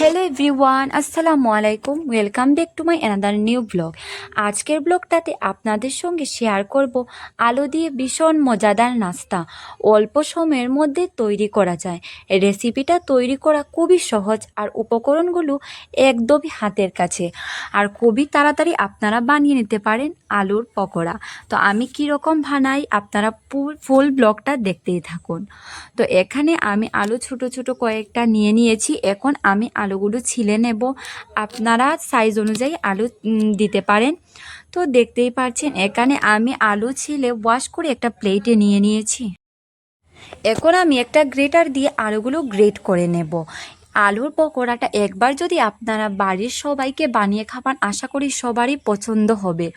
Hello everyone, আসসালামু আলাইকুম। Welcome back to my another new blog. আজকের ব্লগটাতে আপনাদের সঙ্গে শেয়ার করব আলু দিয়ে ভীষণ মজাদার নাস্তা অল্প সময়ের মধ্যে তৈরি করা যায়। এই রেসিপিটা তৈরি করা খুবই সহজ আর উপকরণগুলো একদমই হাতের কাছে আর খুবই তাড়াতাড়ি আপনারা বানিয়ে নিতে পারেন আলুর পকোড়া। তো আমি কীরকম বানাই আপনারা ফুল ব্লগটা দেখতেই থাকুন। তো এখানে আমি আলু ছোট ছোট কয়েকটা নিয়ে নিয়েছি। এখন আমি আলুগুলো ছিলে নেব, আপনারা সাইজ অনুযায়ী আলু দিতে পারেন। তো দেখতেই পাচ্ছেন এখানে আমি আলু ছিলে ওয়াশ করে একটা প্লেটে নিয়ে নিয়েছি। এখন আমি একটা গ্রেটার দিয়ে আলুগুলো গ্রেট করে নেব। আলুর পকোড়াটা একবার যদি আপনারা বাড়ির সবাইকে বানিয়ে খাবার, আশা করি সবারই পছন্দ হবে।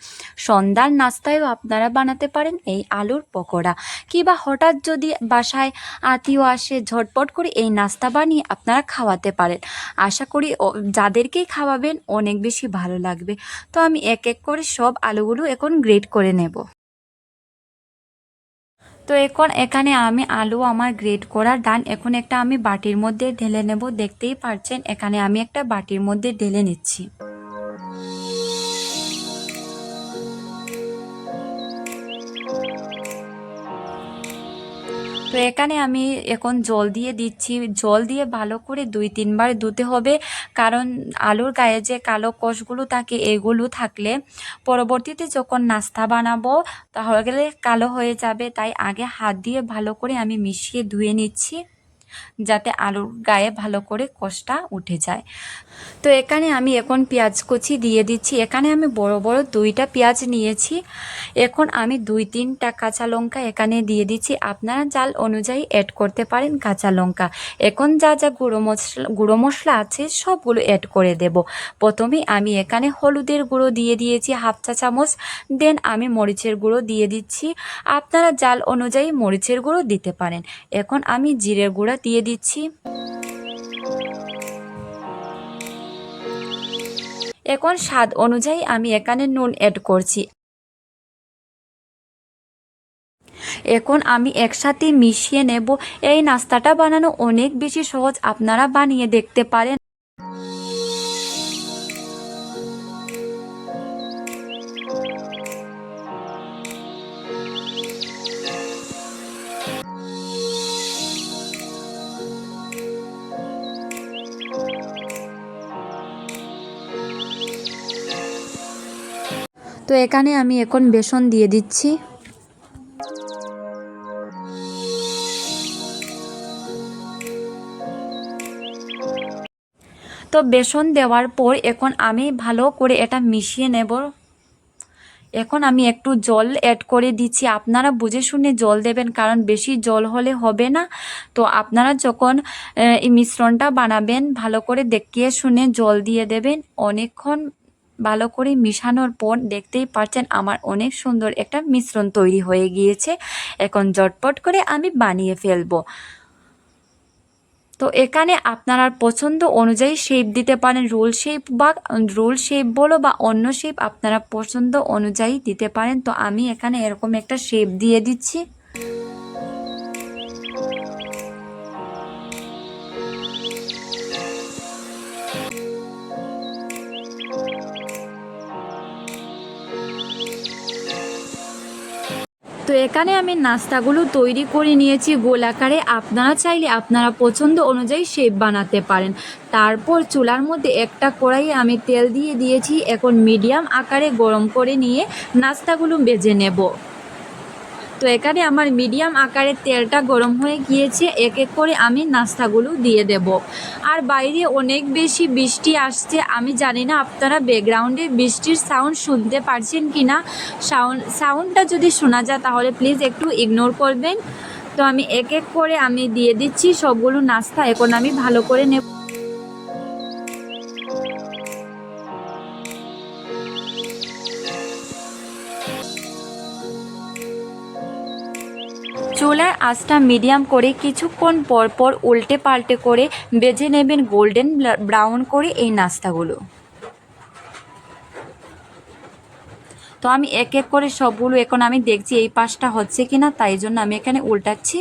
সন্ধ্যার নাস্তায়ও আপনারা বানাতে পারেন এই আলুর পকোড়া, কিংবা হঠাৎ যদি বাসায় আত্মীয় আসে ঝটপট করে এই নাস্তা বানিয়ে আপনারা খাওয়াতে পারেন। আশা করি যাদেরকেই খাওয়াবেন অনেক বেশি ভালো লাগবে। তো আমি এক এক করে সব আলুগুলো এখন গ্রেট করে নেব। তো এখন এখানে আমি আলু আমার গ্রেট করা ডান। এখন একটা আমি বাটির মধ্যে ঢেলে নেব। দেখতেই পাচ্ছেন এখানে আমি একটা বাটির মধ্যে ঢেলে নিচ্ছি। তো এখানে আমি এখন জল দিয়ে দিচ্ছি। জল দিয়ে ভালো করে 2-3 বার ধুতে হবে, কারণ আলুর গায়ে যে কালো কোষগুলো থাকে এগুলো থাকলে পরবর্তীতে যখন নাস্তা বানাবো তাহলে কালো হয়ে যাবে। তাই আগে হাত দিয়ে ভালো করে আমি মিশিয়ে ধুয়ে নিচ্ছি, যাতে আলুর গায়ে ভালো করে কোষটা উঠে যায়। তো এখানে আমি এখন পেঁয়াজ কুচি দিয়ে দিচ্ছি। এখানে আমি বড় বড় 2টা পেঁয়াজ নিয়েছি। এখন আমি 2-3টা কাঁচা লঙ্কা এখানে দিয়ে দিচ্ছি। আপনারা জাল অনুযায়ী অ্যাড করতে পারেন কাঁচা লঙ্কা। এখন যা যা গুঁড়ো মশলা আছে সবগুলো অ্যাড করে দেব। প্রথমেই আমি এখানে হলুদের গুঁড়ো দিয়ে দিয়েছি 1/2 চা চামচ। দেন আমি মরিচের গুঁড়ো দিয়ে দিচ্ছি। আপনারা জাল অনুযায়ী মরিচের গুঁড়ো দিতে পারেন। এখন আমি জিরের গুঁড়া দিয়ে দিচ্ছি। এখন স্বাদ অনুযায়ী আমি এখানে নুন অ্যাড করছি। এখন আমি একসাথে মিশিয়ে নেব। এই নাস্তাটা বানানো অনেক বেশি সহজ, আপনারা বানিয়ে দেখতে পারেন। তো এখানে আমি এখন বেসন দিয়ে দিচ্ছি। তো বেসন দেওয়ার পর এখন আমি ভালো করে এটা মিশিয়ে নেব। এখন আমি একটু জল অ্যাড করে দিচ্ছি। আপনারা বুঝে শুনে জল দেবেন, কারণ বেশি জল হলে হবে না। তো আপনারা যখন এই মিশ্রণটা বানাবেন ভালো করে দেখিয়ে শুনে জল দিয়ে দেবেন। অনেকক্ষণ ভালো করে মিশানোর পর দেখতেই পাচ্ছেন আমার অনেক সুন্দর একটা মিশ্রণ তৈরি হয়ে গিয়েছে। এখন ঝটপট করে আমি বানিয়ে ফেলবো। তো এখানে আপনার পছন্দ অনুযায়ী শেপ দিতে পারেন, রোল শেপ বলো বা অন্য শেপ আপনারা পছন্দ অনুযায়ী দিতে পারেন। তো আমি এখানে এরকম একটা শেপ দিয়ে দিচ্ছি। তো এখানে আমি নাস্তাগুলো তৈরি করে নিয়েছি গোল আকারে। আপনারা চাইলে আপনারা পছন্দ অনুযায়ী শেপ বানাতে পারেন। তারপর চুলার মধ্যে একটা কড়াই আমি তেল দিয়ে দিয়েছি। এখন মিডিয়াম আকারে গরম করে নিয়ে নাস্তাগুলো ভেজে নেব। তো এখানে আমার মিডিয়াম আকারের তেলটা গরম হয়ে গিয়েছে। এক এক করে আমি নাস্তাগুলো দিয়ে দেব। আর বাইরে অনেক বেশি বৃষ্টি আসছে। আমি জানি না আপনারা ব্যাকগ্রাউন্ডে বৃষ্টির সাউন্ড শুনতে পারছেন কি না। সাউন্ডটা যদি শোনা যায় তাহলে প্লিজ একটু ইগনোর করবেন। তো আমি এক এক করে আমি দিয়ে দিচ্ছি সবগুলো নাস্তা। এখন আমি ভালো করে নেব। চুলার আঁচটা মিডিয়াম করে কিছুক্ষণ পর পর উল্টে পাল্টে করে ভেজে নেবেন গোল্ডেন ব্রাউন করে এই নাস্তাগুলো। তো আমি এক এক করে সবগুলো এখন আমি দেখছি এই পাশটা হচ্ছে কিনা, তাই জন্য আমি এখানে উল্টাচ্ছি।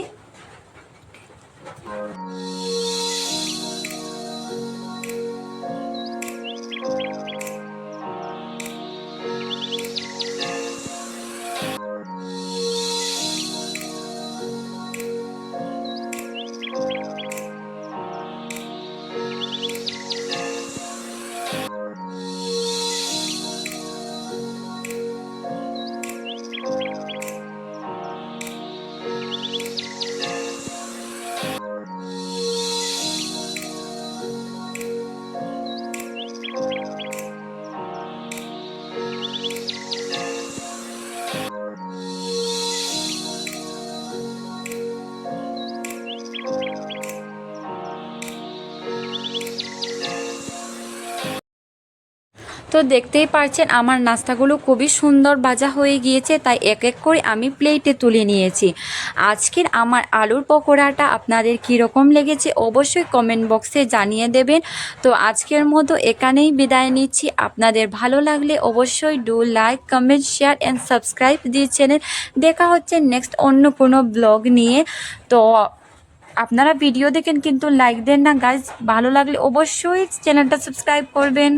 তো দেখতেই পারছেন আমার নাস্তাগুলো খুবই সুন্দর ভাজা হয়ে গিয়েছে, তাই এক এক করে আমি প্লেটে তুলে নিয়েছি। আজকের আমার আলুর পকোড়াটা আপনাদের কীরকম লেগেছে অবশ্যই কমেন্ট বক্সে জানিয়ে দেবেন। তো আজকের মতো এখানেই বিদায় নিচ্ছি। আপনাদের ভালো লাগলে অবশ্যই do like, comment, share and subscribe the channel. দেখা হচ্ছে নেক্সট অন্য কোনো ব্লগ নিয়ে। তো আপনারা ভিডিও দেখেন কিন্তু লাইক দেন না গাইজ। ভালো লাগলে অবশ্যই চ্যানেলটা সাবস্ক্রাইব করবেন।